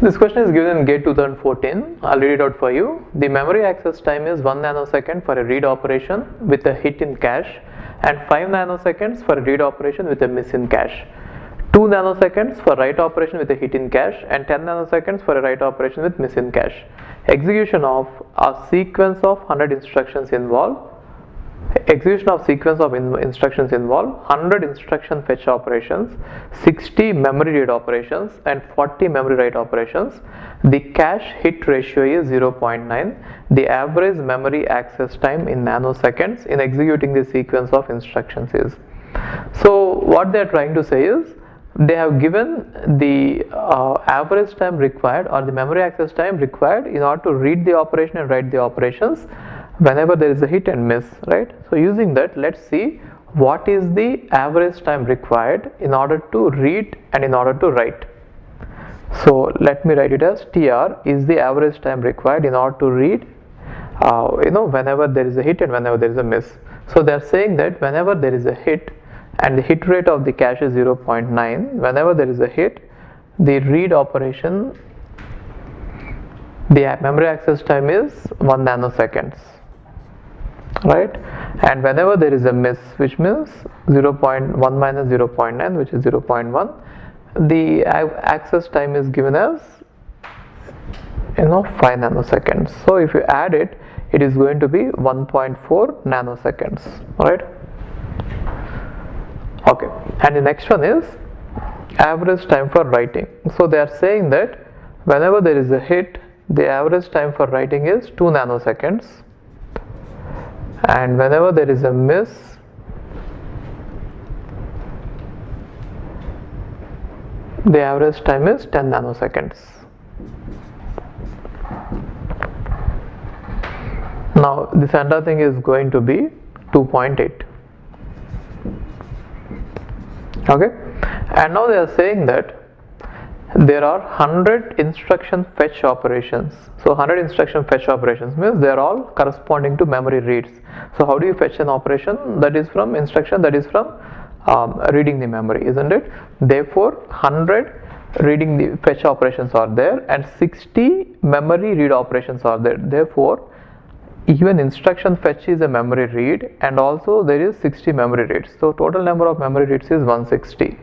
This question is given in GATE 2014. I'll read it out for you. The memory access time is 1 nanosecond for a read operation with a hit in cache and 5 nanoseconds for a read operation with a miss in cache. 2 nanoseconds for write operation with a hit in cache and 10 nanoseconds for a write operation with miss in cache. Execution of a sequence of 100 instructions involve involve 100 instruction fetch operations, 60 memory read operations and 40 memory write operations. The cache hit ratio is 0.9. The average memory access time in nanoseconds in executing the sequence of instructions is. So what they are trying to say is, they have given the average time required or the memory access time required in order to read the operation and write the operations whenever there is a hit and miss, right? So using that, let's see what is the average time required in order to read and in order to write. So let me write it as TR is the average time required in order to read whenever there is a hit and whenever there is a miss. So they are saying that whenever there is a hit and the hit rate of the cache is 0.9, whenever there is a hit, the read operation, the memory access time is 1 nanoseconds, right? And whenever there is a miss, which means 0.1 minus 0.9, which is 0.1, the access time is given as 5 nanoseconds. So if you add it, it is going to be 1.4 nanoseconds, right? Okay, and the next one is average time for writing. So they are saying that whenever there is a hit, the average time for writing is 2 nanoseconds, and whenever there is a miss, the average time is 10 nanoseconds. Now this entire thing is going to be 2.8. Okay, and now they are saying that there are 100 instruction fetch operations. So 100 instruction fetch operations means they are all corresponding to memory reads. So how do you fetch an operation? That is from instruction, that is from reading the memory, isn't it? Therefore 100 reading the fetch operations are there and 60 memory read operations are there. Therefore even instruction fetch is a memory read and also there is 60 memory reads. So total number of memory reads is 160,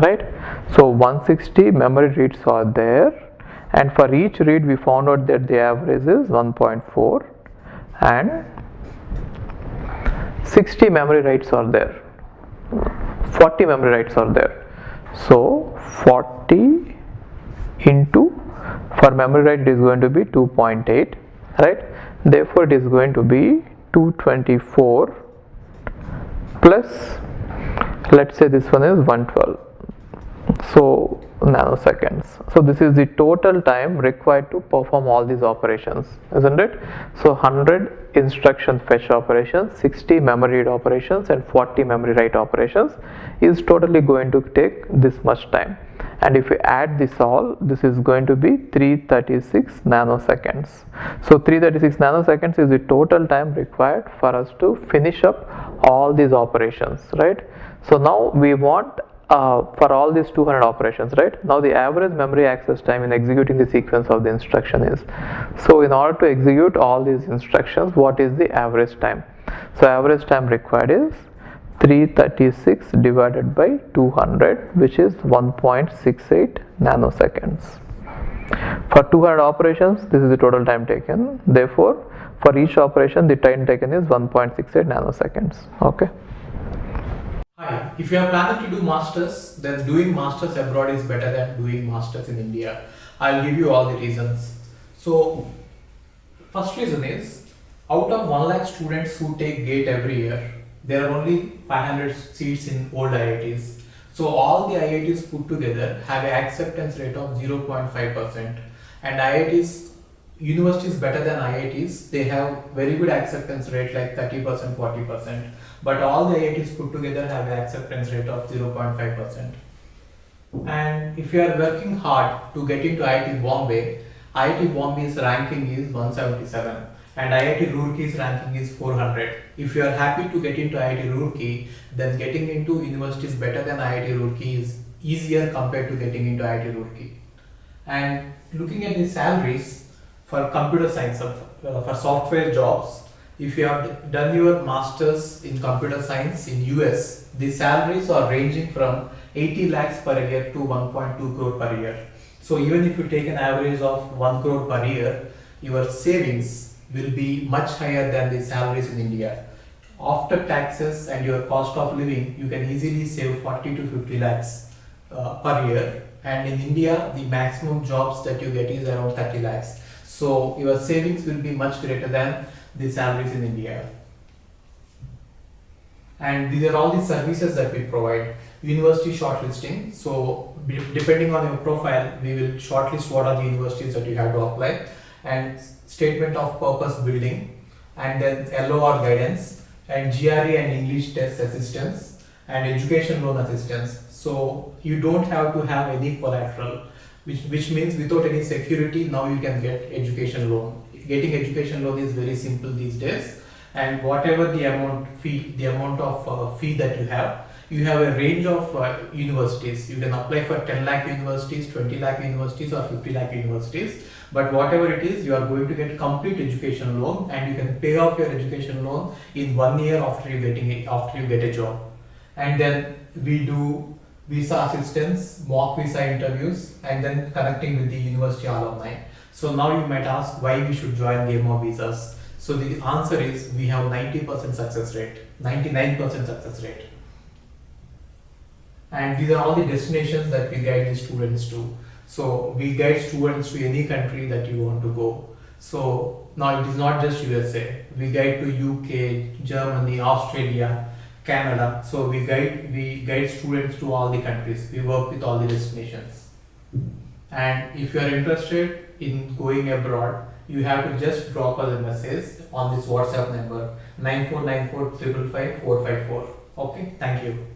right? So 160 memory reads are there, and for each read we found out that the average is 1.4 and 60 memory writes are there, 40 memory writes are there. So 40 into, for memory write it is going to be 2.8, right? Therefore it is going to be 224 plus, let's say this one is 112, so nanoseconds. So this is the total time required to perform all these operations, isn't it? So 100 instruction fetch operations, 60 memory read operations and 40 memory write operations is totally going to take this much time. And if we add this all, this is going to be 336 nanoseconds. So 336 nanoseconds is the total time required for us to finish up all these operations, right? So now we want for all these 200 operations, right? Now the average memory access time in executing the sequence of the instruction is. So in order to execute all these instructions, what is the average time? So average time required is 336 divided by 200, which is 1.68 nanoseconds. For 200 operations, this is the total time taken. Therefore, for each operation, the time taken is 1.68 nanoseconds. Okay. Hi, if you are planning to do masters, then doing masters abroad is better than doing masters in India. I'll give you all the reasons. So, first reason is, out of 1 lakh students who take GATE every year, there are only 500 seats in old IITs. So all the IITs put together have an acceptance rate of 0.5%, and IITs, universities better than IITs, they have very good acceptance rate like 30%, 40%, but all the IITs put together have an acceptance rate of 0.5%. And if you are working hard to get into IIT Bombay's ranking is 177 and IIT Roorkee's ranking is 400. If you are happy to get into IIT Roorkee, then getting into universities better than IIT Roorkee is easier compared to getting into IIT Roorkee. And looking at the salaries for computer science, for software jobs, if you have done your masters in computer science in US, the salaries are ranging from 80 lakhs per year to 1.2 crore per year. So even if you take an average of 1 crore per year, your savings will be much higher than the salaries in India. After taxes and your cost of living, you can easily save 40 to 50 lakhs per year. And in India, the maximum jobs that you get is around 30 lakhs. So your savings will be much greater than the salaries in India. And these are all the services that we provide. University shortlisting. So depending on your profile, we will shortlist what are the universities that you have to apply, and statement of purpose building, and then LOR guidance, and GRE and English test assistance, and education loan assistance. So you don't have to have any collateral, which means without any security, now you can get education loan. Getting education loan is very simple these days, and whatever the amount of fee that you have a range of universities. You can apply for 10 lakh universities, 20 lakh universities, or 50 lakh universities. But whatever it is, you are going to get complete education loan, and you can pay off your education loan in 1 year after you get a job. And then we do visa assistance, mock visa interviews, and then connecting with the university alumni. So now you might ask why we should join Game of Visas. So the answer is we have 90% success rate, 99% success rate. And these are all the destinations that we guide the students to. So we guide students to any country that you want to go. So now it is not just USA. We guide to UK, Germany, Australia, Canada. So we guide students to all the countries. We work with all the destinations. And if you are interested in going abroad, you have to just drop us a message on this WhatsApp number 9494 555 454. Okay, thank you.